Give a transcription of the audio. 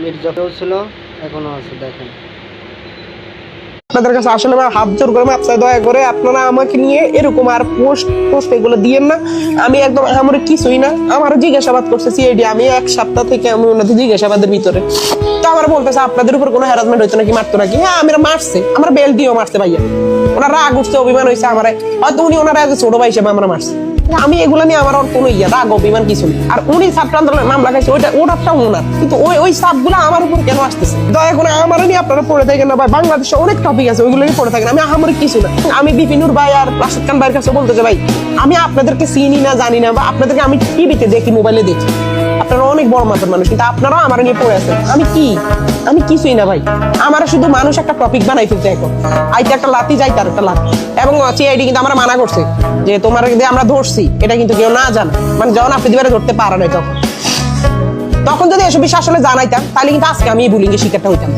মির্জাকেও ছিল, এখনো আছে। দেখেন আপনাদের কাছে আসলে আমার হাত জোর করে আপনারা দয়া করে আপনারা আমাকে নিয়ে এরকম আর পোস্ট এগুলো দিয়েন না। আমি একদম আমার কিছুই না। আমারও জিজ্ঞাসাবাদ করছে সিআইডি, আমি এক সপ্তাহ থেকে আমি ওনাদের জিজ্ঞাসাবাদের ভিতরে। তো আমার বলতেছে আপনাদের উপর কোনো হ্যারাসমেন্ট হইতো নাকি, মারতো নাকি? হ্যাঁ আমরা মারছে, আমরা বেল দিয়েও মারছে ভাইয়া। ওনার রাগ উঠছে, অভিমান হয়েছে আমার, হয়তো উনি ওনার ছোট ভাই হিসেবে আমরা মারছি। আমি এগুলো নিয়ে আমার কোনো রাগ অভিমান কিছু নেই। আর উনি ছাত্র আন্দোলনের মামলা খাইছে, ওটারটা ওনার, কিন্তু ওই সাপগুলো আমার উপর কেন আসতেছে? দয়া করে আমার নিয়ে আপনারা পড়ে থাকেন না ভাই। বাংলাদেশে অনেক টপিক আছে, ওইগুলো নিয়ে পড়ে থাকেন। আমি আমার কিছু না। আমি বিপিনুর ভাই আর রাশেদ খান ভাইয়ের কাছে বলতে চাই ভাই, আমি আপনাদেরকে চিনি না, জানি না, বা আপনাদেরকে আমি টিভিতে দেখি, মোবাইলে দেখি। আপনারা অনেক বড় মাপের মানুষ, কিন্তু আপনারাও আমার নিয়ে পড়ে আছেন। আমি কিছুই না ভাই। আমার শুধু মানুষ একটা টপিক বানাই ফেলতে, এখন আইতে একটা লাথি, যাইতে আর একটা লাথি। এবং সিআইডি কিন্তু আমরা মানা করছে যে তোমার আমরা ধরছি, এটা কিন্তু কেউ না জানে। মানে যখন আপনি দিবারে ধরতে পারেন, তখন যদি এসব বিষয় আসলে জানাইতাম, তাহলে কিন্তু আজকে আমি বুলিং এর শিকারটা হইতাম।